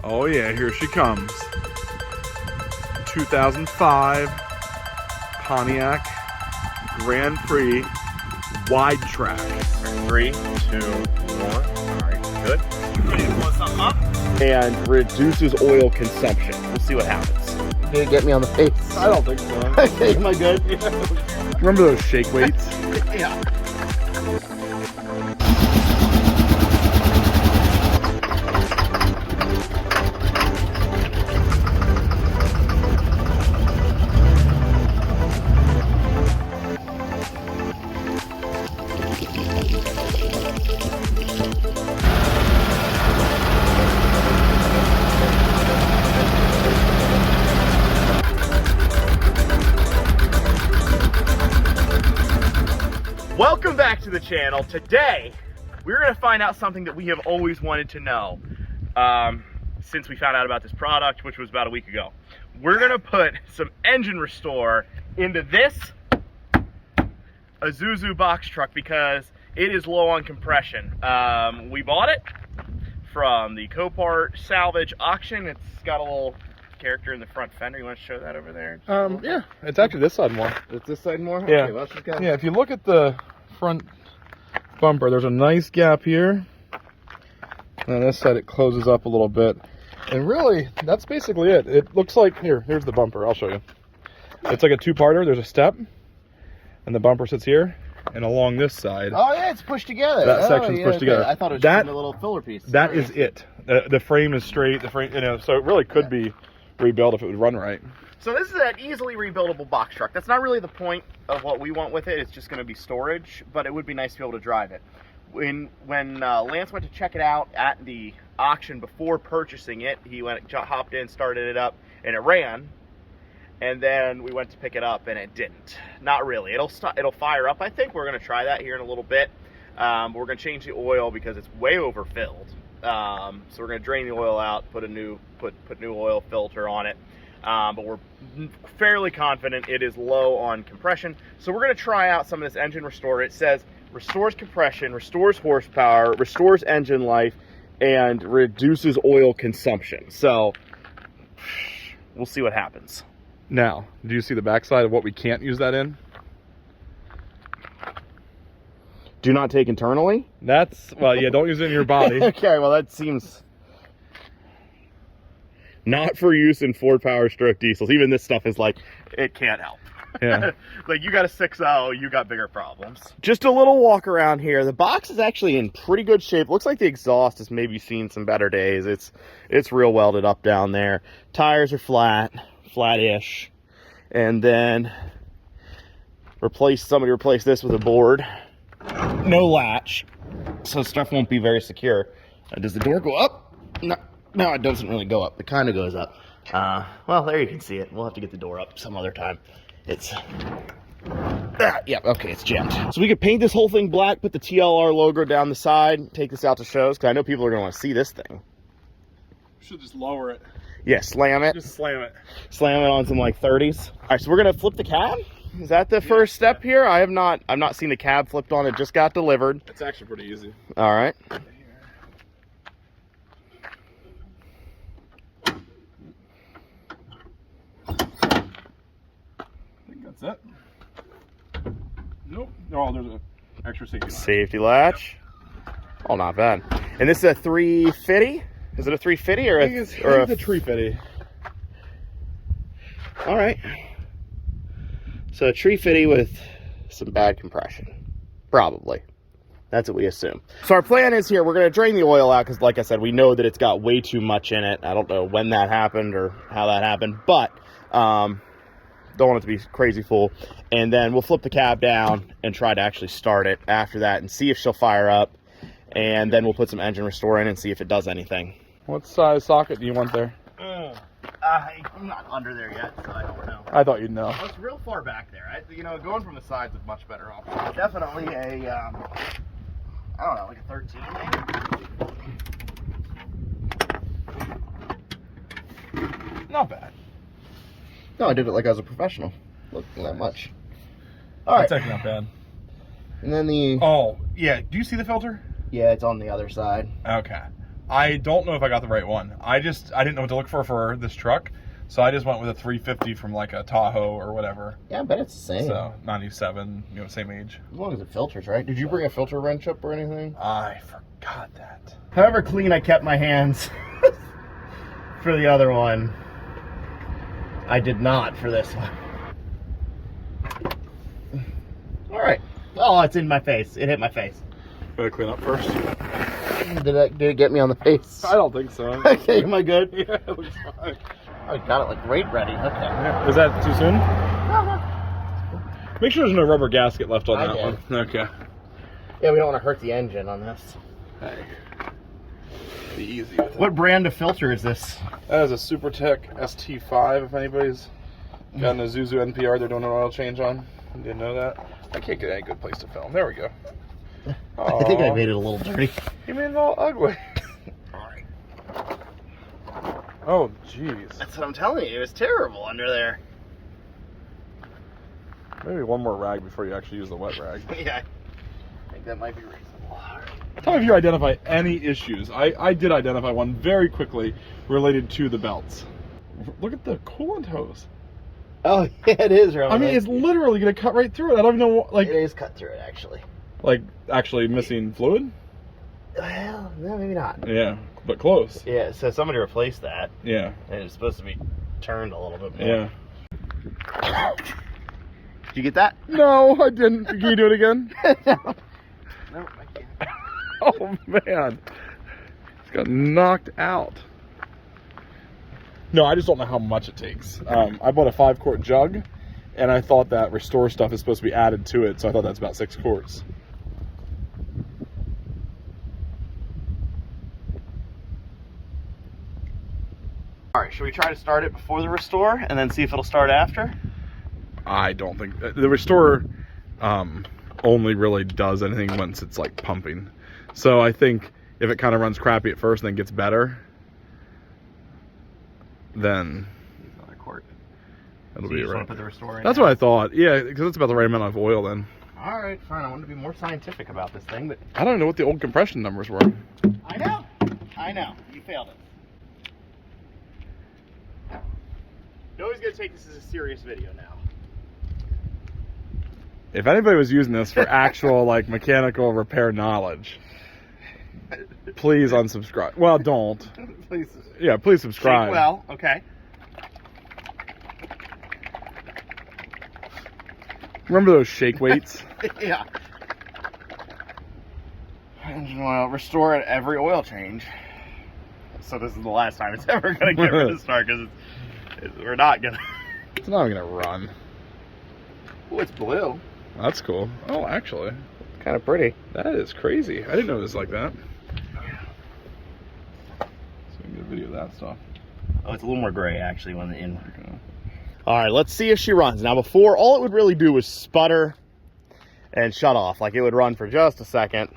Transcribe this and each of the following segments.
Oh yeah, here she comes. 2005 Pontiac Grand Prix wide track. 3, 2, 1. Alright, good. Blow something up. And reduces oil consumption. We'll see what happens. Did it get me on the face? I don't think so. Okay, am I good? Remember those shake weights? Yeah. Welcome back to the channel. Today, we're going to find out something that we have always wanted to know since we found out about this product, which was about a week ago. We're going to put some engine restore into this Isuzu box truck because it is low on compression. We bought it from the Copart salvage auction. It's got a little character in the front fender. You want to show that over there? Yeah, it's actually this side more. It's this side more? Yeah. Okay, well, let's just go. Yeah, if you look at the front bumper, there's a nice gap here. And on this side it closes up a little bit. And really, that's basically it. It looks like, here's the bumper, I'll show you. It's like a two-parter, there's a step, and the bumper sits here, and along this side. Oh yeah, it's pushed together. That section's pushed together. I thought it was That- just a little filler piece. That is it. The frame is straight, so it really could be rebuilt if it would run right. So this is an easily rebuildable box truck. That's not really the point of what we want with it. It's just going to be storage, but it would be nice to be able to drive it. When Lance went to check it out at the auction before purchasing it, he hopped in, started it up, and it ran. And then we went to pick it up, and it didn't. Not really. It'll fire up, I think. We're going to try that here in a little bit. We're going to change the oil because it's way overfilled. So we're going to drain the oil out, put new oil filter on it. But we're fairly confident it is low on compression. So we're going to try out some of this engine restore. It says restores compression, restores horsepower, restores engine life, and reduces oil consumption. So we'll see what happens. Now, do you see the backside of what we can't use that in? Do not take internally? That's, well, yeah, don't use it in your body. Okay, well that seems not for use in Ford Power Stroke diesels. Even this stuff is like, it can't help. Yeah. Like, you got a 6.0, you got bigger problems. Just a little walk around here. The box is actually in pretty good shape. Looks like the exhaust has maybe seen some better days. It's real welded up down there. Tires are flat-ish. And then somebody replaced this with a board. No latch, so stuff won't be very secure. Does the door go up? No, it doesn't really go up. It kind of goes up. Well, there you can see it. We'll have to get the door up some other time. It's yeah, okay, it's jammed. So we could paint this whole thing black, put the TLR logo down the side, take this out to shows, because I know people are going to want to see this thing. Should just lower it. Yeah, slam it. Just slam it. Slam it on some like 30s. All right, so we're going to flip the cab. Is that the first step here? I've not seen the cab flipped on. It just got delivered. It's actually pretty easy. All right. I think that's it. Nope. Oh, there's an extra safety latch. Safety latch. Oh, not bad. And this is a 350? Is it a 350 or I think it's a 350. All right. So a 350 with some bad compression. Probably. That's what we assume. So our plan is here, we're going to drain the oil out because, like I said, we know that it's got way too much in it. I don't know when that happened or how that happened, but don't want it to be crazy full. And then we'll flip the cab down and try to actually start it after that and see if she'll fire up. And then we'll put some engine restore in and see if it does anything. What size socket do you want there? I'm not under there yet, so I don't know. I thought you'd know. Oh, it's real far back there. Going from the sides is much better option. Definitely a, I don't know, like a 13 maybe? Not bad. No, I did it like I was a professional. Look, that much. All right. That's actually not bad. And then the... Oh, yeah. Do you see the filter? Yeah, it's on the other side. Okay. I don't know if I got the right one. I didn't know what to look for this truck, so I just went with a 350 from like a Tahoe or whatever. Yeah, I bet it's the same. So 97, same age. As long as it filters, right? Did you bring a filter wrench up or anything? I forgot that. However clean I kept my hands for the other one, I did not for this one. All right. Oh, it's in my face. It hit my face. Gotta clean up first. Did it get me on the face? I don't think so. Okay, am I good? Yeah, it looks fine. I got it like right ready. Okay. Yeah. Is that too soon? Make sure there's no rubber gasket left on that one. Okay. Yeah, we don't want to hurt the engine on this. Hey. Be easy with it. What brand of filter is this? That is a SuperTech ST5, if anybody's got an Isuzu NPR they're doing an oil change on. You didn't know that? I can't get any good place to film. There we go. I think I made it a little dirty. You made it all ugly. Alright. Oh, jeez. That's what I'm telling you. It was terrible under there. Maybe one more rag before you actually use the wet rag. Yeah. I think that might be reasonable. Tell me if you identify any issues. I did identify one very quickly related to the belts. Look at the coolant hose. Oh, yeah, it is, right? I mean, it's literally going to cut right through it. I don't even know what, like... It is cut through it, actually. Like, actually missing fluid? Well, no, maybe not. Yeah, but close. Yeah, so somebody replaced that. Yeah. And it's supposed to be turned a little bit more. Yeah. Did you get that? No, I didn't. Can you do it again? No, I can't. Oh, man. It's got knocked out. No, I just don't know how much it takes. I bought a 5-quart jug, and I thought that Restore stuff is supposed to be added to it, so I thought that's about 6 quarts. All right, should we try to start it before the Restore and then see if it'll start after? I don't think... The Restore only really does anything once it's, like, pumping. So I think if it kind of runs crappy at first and then gets better, then... Another quart. That'll So be you just right. want to put the Restore in? That's what I thought. Yeah, because it's about the right amount of oil then. All right, fine. I wanted to be more scientific about this thing, but... I don't know what the old compression numbers were. I know. I know. You failed it. Nobody's going to take this as a serious video now. If anybody was using this for actual like mechanical repair knowledge, please unsubscribe. Well, don't. Please. Yeah, please subscribe. Shake well, okay. Remember those shake weights? Yeah. Engine oil, Restore at every oil change. So this is the last time it's ever going to get rid of start because we're not going to. It's not even gonna run. Oh, it's blue. That's cool. Oh, actually, Kind of pretty. that is crazy. I didn't know it was like that. So we can get a video of that stuff. Oh, it's a little more gray actually when the in. Okay. All right, let's see if she runs. Now before, all it would really do was sputter and shut off. Like it would run for just a second.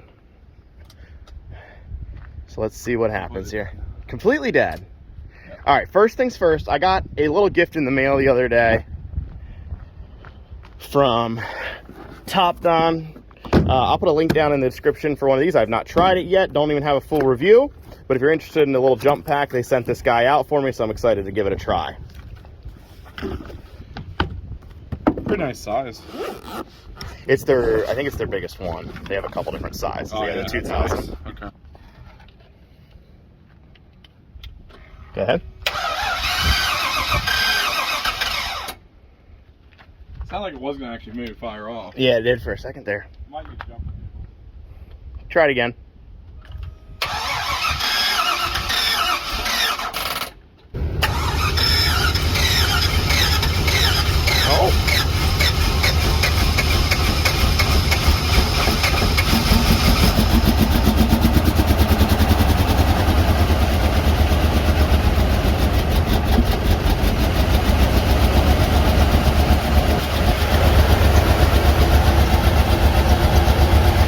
So let's see what happens here. Completely dead. Yeah. All right, first things first, I got a little gift in the mail the other day from Top Don. I'll put a link down in the description for one of these. I've not tried it yet. Don't even have a full review. But if you're interested in the little jump pack, they sent this guy out for me, so I'm excited to give it a try. Pretty nice size. It's their, I think it's their biggest one. They have a couple different sizes. Oh, They have yeah, the 2000. nice. Okay. Go ahead. Sounded like it was gonna actually maybe fire off. Yeah, it did for a second there. Might need to jump. Try it again. Oh.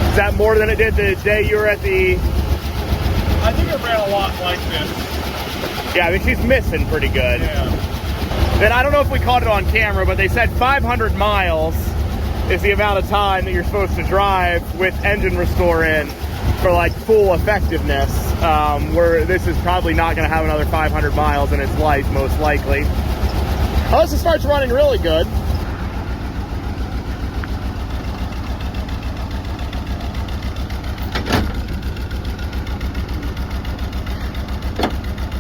Is that more than it did the day you were at the... I think it ran a lot like this. Yeah, I mean, she's missing pretty good. Yeah. Then I don't know if we caught it on camera, but they said 500 miles is the amount of time that you're supposed to drive with engine restore in for like full effectiveness. where this is probably not going to have another 500 miles in its life, most likely. Unless it starts running really good.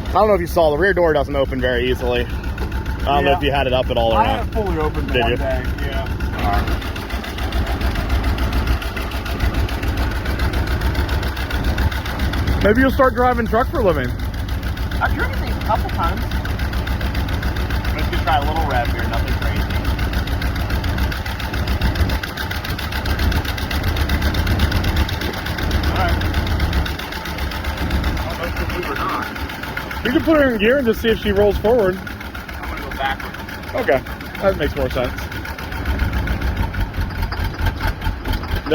I don't know if you saw, the rear door doesn't open very easily. I don't know if you had it up at all or I not. had it fully opened one day, yeah. Maybe you'll start driving truck for a living. I've driven these a couple times. Let's just try a little rev here, nothing crazy. Alright. I don't know if it's move or not. You can put her in gear and just see if she rolls forward. I'm gonna go backwards. Okay, that makes more sense.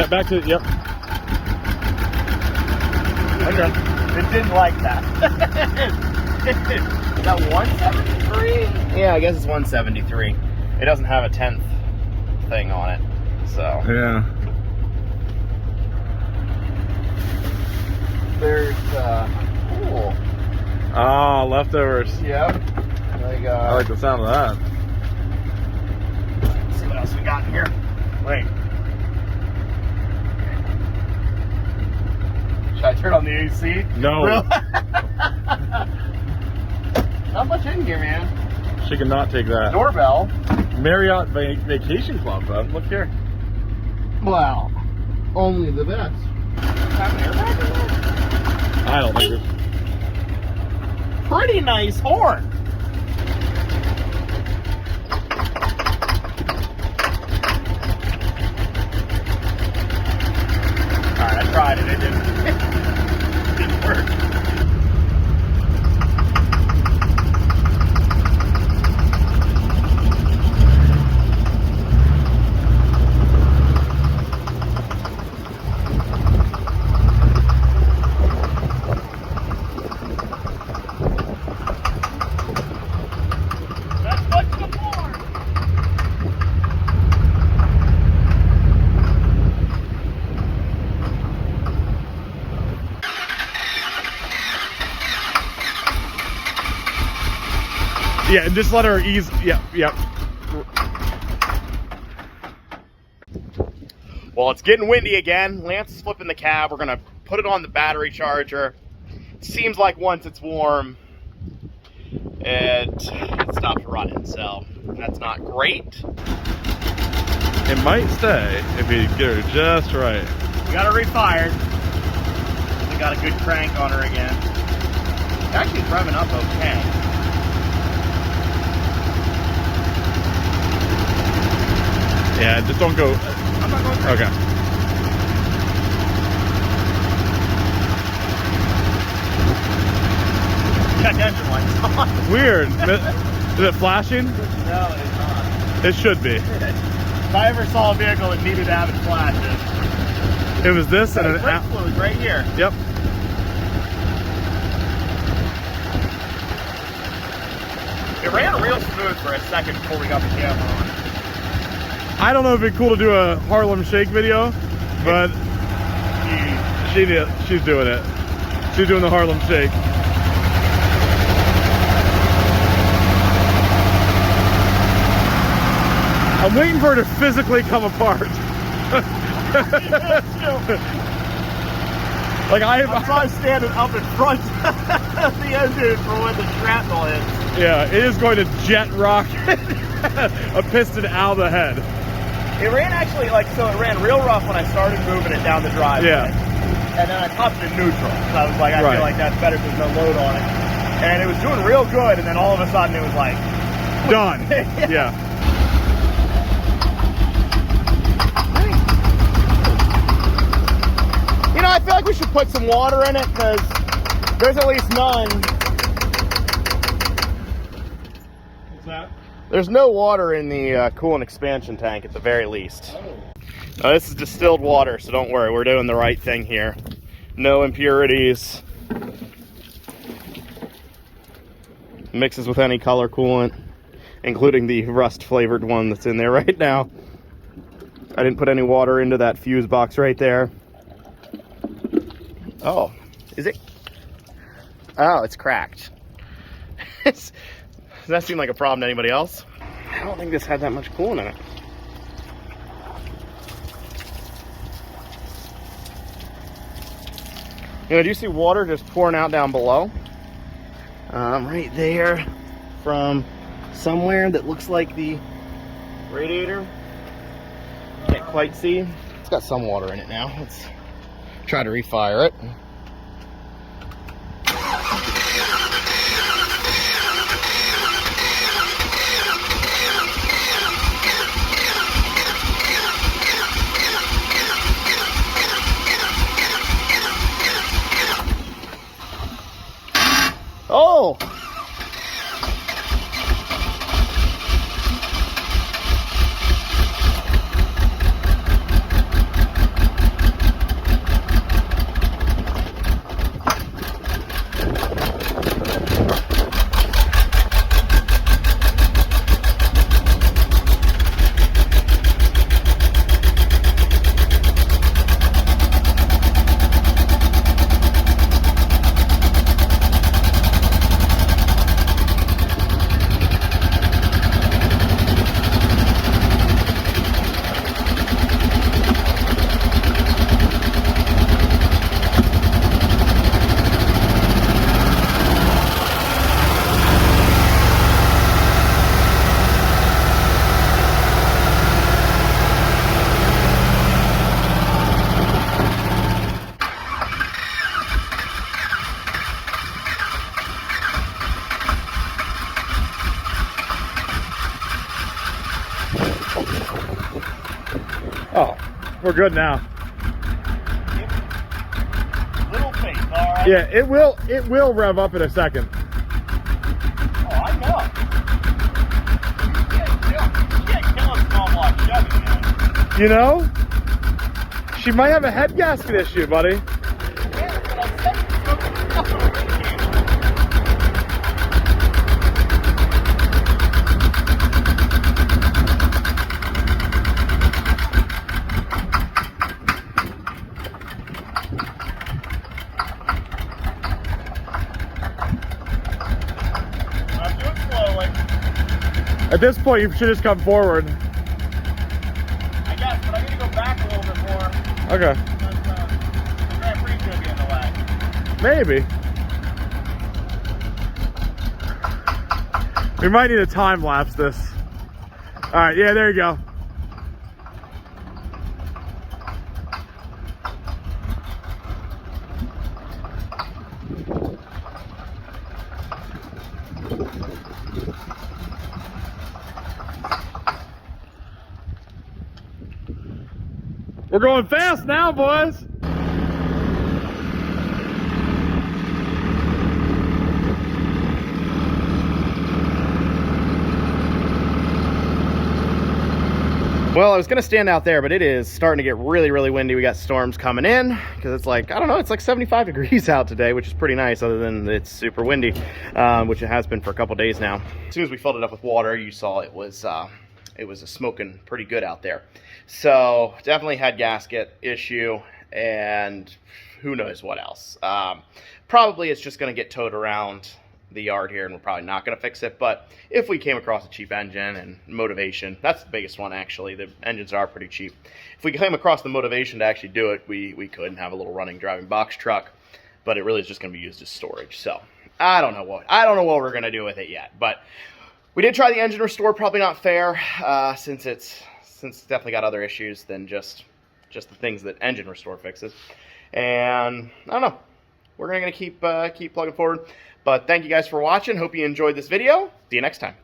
Back to, yep. Okay. It didn't like that. Is that 173? Yeah, I guess it's 173. It doesn't have a 10th thing on it, so. Yeah. There's, cool. Ah, leftovers. Yep. Like, I like the sound of that. Let's see what else we got in here. Wait. Should I turn on the AC? No. Really? Not much in here, man. She cannot take that. Doorbell. Marriott Vacation Club, bud. Look here. Well, only the best. Have an airbag in there? I don't think it's... Pretty nice horn. Alright, I tried it. It didn't work. Yeah, and just let her ease. Yeah, yeah. Well, it's getting windy again. Lance is flipping the cab. We're gonna put it on the battery charger. It seems like once it's warm, it stops running, so that's not great. It might stay if you get her just right. We got her refired. We got a good crank on her again. Actually, it's revving up okay. Yeah, just don't go. I'm not going crazy. Okay. Check engine lights on. Weird. Is it flashing? No, it's not. It should be. If I ever saw a vehicle that needed to have it flashes, It was this and an brake app. fluid right here. Yep. It ran real smooth for a second before we got the camera on. I don't know if it'd be cool to do a Harlem Shake video, but she's doing it. She's doing the Harlem Shake. I'm waiting for her to physically come apart. Like I'm probably standing up in front of the engine for when the shrapnel hits. yeah, it is going to jet rocket a piston out of the head. It ran actually so it ran real rough when I started moving it down the driveway. Yeah. And then I popped it in neutral. So I was like, I Right. feel like that's better because there's no load on it. And it was doing real good, and then all of a sudden it was like, Done. Yeah. you know, I feel like we should put some water in it because there's at least none. What's that? There's no water in the coolant expansion tank at the very least. This is distilled water, so don't worry, we're doing the right thing here. No impurities. Mixes with any color coolant, including the rust flavored one that's in there right now. I didn't put any water into that fuse box right there. Oh, is it? Oh, it's cracked. Does that seem like a problem to anybody else? I don't think this had that much coolant in it. You know, do you see water just pouring out down below? Right there from somewhere that looks like the radiator. Can't quite see. It's got some water in it now. Let's try to refire it. Oh! Oh, we're good now. Little faith, all right? Yeah, it will rev up in a second. Oh, I know. You can't kill a small block Chevy, man. You know? She might have a head gasket issue, buddy. At this point, you should just come forward. I guess, but I need to go back a little bit more. Okay. Because the Grand Prix is going to be in the way. Maybe. We might need to time lapse this. All right, yeah, there you go. We're going fast now, boys. Well, I was gonna stand out there, but it is starting to get really, really windy. We got storms coming in because it's like, I don't know, it's like 75 degrees out today, which is pretty nice other than it's super windy, which it has been for a couple days now. As soon as we filled it up with water, you saw it was smoking pretty good out there. So definitely head gasket issue and who knows what else. Probably it's just gonna get towed around the yard here and we're probably not going to fix it, but if we came across a cheap engine and motivation, that's the biggest one actually. The engines are pretty cheap. If we came across the motivation to actually do it, we could and have a little running driving box truck, but it really is just going to be used as storage. So I don't know what we're going to do with it yet, but we did try the engine restore. Probably not fair since it's definitely got other issues than just the things that engine restore fixes. And I don't know, we're going to keep plugging forward. But thank you guys for watching. Hope you enjoyed this video. See you next time.